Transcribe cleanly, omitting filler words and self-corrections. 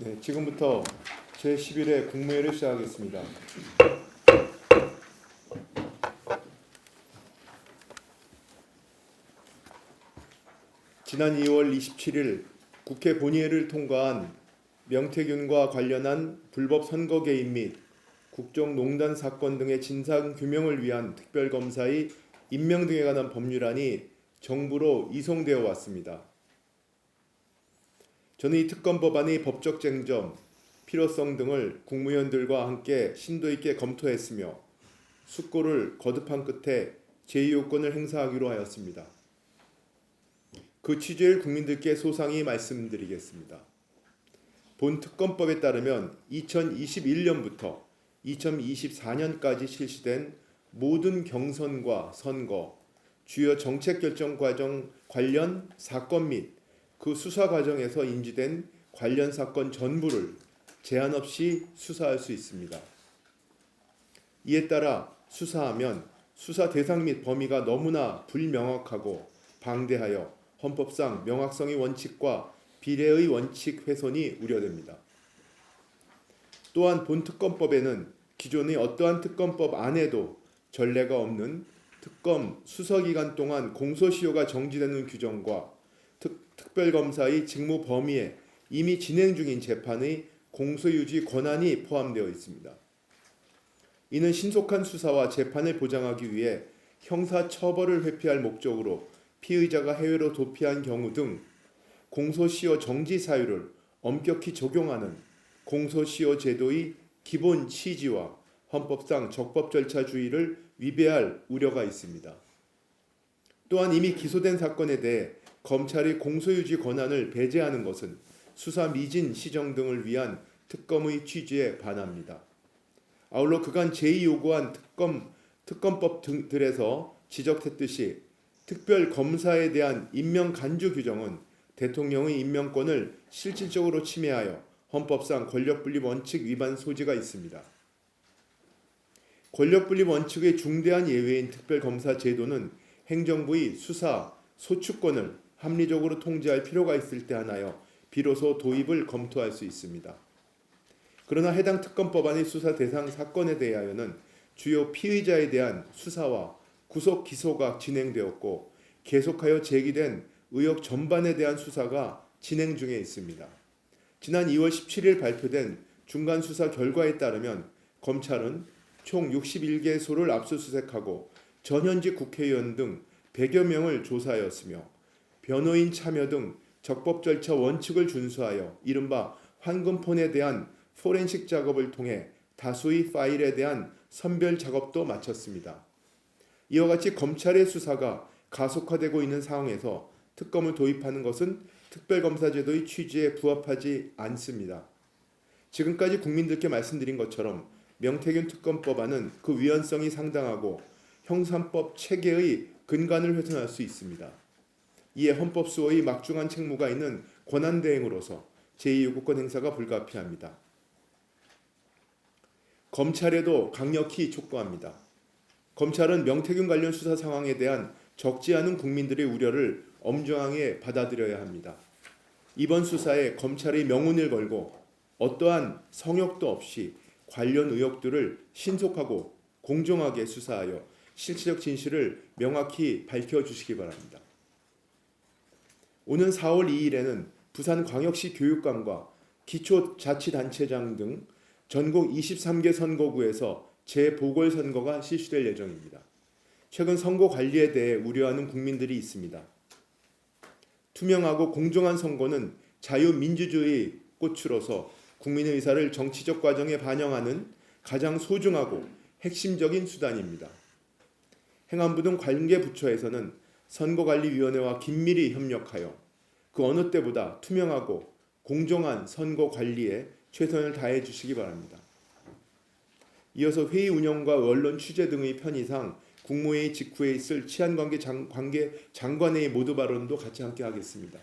네, 지금부터 제11회 국무회의를 시작하겠습니다. 지난 2월 27일 국회 본회의를 통과한 명태균과 관련한 불법 선거 개입 및 국정농단 사건 등의 진상규명을 위한 특별검사의 임명 등에 관한 법률안이 정부로 이송되어 왔습니다. 저는 이 특검법안의 법적 쟁점, 필요성 등을 국무위원들과 함께 심도 있게 검토했으며 숙고를 거듭한 끝에 제2요건을 행사하기로 하였습니다. 그 취지를 국민들께 소상히 말씀드리겠습니다. 본 특검법에 따르면 2021년부터 2024년까지 실시된 모든 경선과 선거, 주요 정책 결정 과정 관련 사건 및 그 수사 과정에서 인지된 관련 사건 전부를 제한 없이 수사할 수 있습니다. 이에 따라 수사하면 수사 대상 및 범위가 너무나 불명확하고 방대하여 헌법상 명확성의 원칙과 비례의 원칙 훼손이 우려됩니다. 또한 본 특검법에는 기존의 어떠한 특검법 안에도 전례가 없는 특검 수사기간 동안 공소시효가 정지되는 규정과 특별검사의 직무 범위에 이미 진행 중인 재판의 공소유지 권한이 포함되어 있습니다. 이는 신속한 수사와 재판을 보장하기 위해 형사처벌을 회피할 목적으로 피의자가 해외로 도피한 경우 등 공소시효 정지 사유를 엄격히 적용하는 공소시효 제도의 기본 취지와 헌법상 적법 절차주의를 위배할 우려가 있습니다. 또한 이미 기소된 사건에 대해 검찰이 공소유지 권한을 배제하는 것은 수사 미진 시정 등을 위한 특검의 취지에 반합니다. 아울러 그간 제2요구한 특검법 등들에서 지적했듯이 특별검사에 대한 임명 간주 규정은 대통령의 임명권을 실질적으로 침해하여 헌법상 권력분립 원칙 위반 소지가 있습니다. 권력분립 원칙의 중대한 예외인 특별검사 제도는 행정부의 수사, 소추권을 합리적으로 통제할 필요가 있을 때 하나여 비로소 도입을 검토할 수 있습니다. 그러나 해당 특검법안의 수사 대상 사건에 대하여는 주요 피의자에 대한 수사와 구속 기소가 진행되었고 계속하여 제기된 의혹 전반에 대한 수사가 진행 중에 있습니다. 지난 2월 17일 발표된 중간 수사 결과에 따르면 검찰은 총 61개소를 압수수색하고 전현직 국회의원 등 100여 명을 조사하였으며 변호인 참여 등 적법 절차 원칙을 준수하여 이른바 황금폰에 대한 포렌식 작업을 통해 다수의 파일에 대한 선별 작업도 마쳤습니다. 이와 같이 검찰의 수사가 가속화되고 있는 상황에서 특검을 도입하는 것은 특별검사제도의 취지에 부합하지 않습니다. 지금까지 국민들께 말씀드린 것처럼 명태균 특검법안은 그 위헌성이 상당하고 형사법 체계의 근간을 훼손할 수 있습니다. 이에 헌법수호의 막중한 책무가 있는 권한대행으로서 제2요구권 행사가 불가피합니다. 검찰에도 강력히 촉구합니다. 검찰은 명태균 관련 수사 상황에 대한 적지 않은 국민들의 우려를 엄중하게 받아들여야 합니다. 이번 수사에 검찰의 명운을 걸고 어떠한 성역도 없이 관련 의혹들을 신속하고 공정하게 수사하여 실체적 진실을 명확히 밝혀주시기 바랍니다. 오는 4월 2일에는 부산광역시 교육감과 기초자치단체장 등 전국 23개 선거구에서 재보궐선거가 실시될 예정입니다. 최근 선거 관리에 대해 우려하는 국민들이 있습니다. 투명하고 공정한 선거는 자유민주주의의 꽃으로서 국민의 의사를 정치적 과정에 반영하는 가장 소중하고 핵심적인 수단입니다. 행안부 등 관계부처에서는 선거관리위원회와 긴밀히 협력하여 그 어느 때보다 투명하고 공정한 선거 관리에 최선을 다해 주시기 바랍니다. 이어서 회의 운영과 언론 취재 등의 편의상 국무회의 직후에 있을 치안관계 장관회의 모두 발언도 같이 함께 하겠습니다.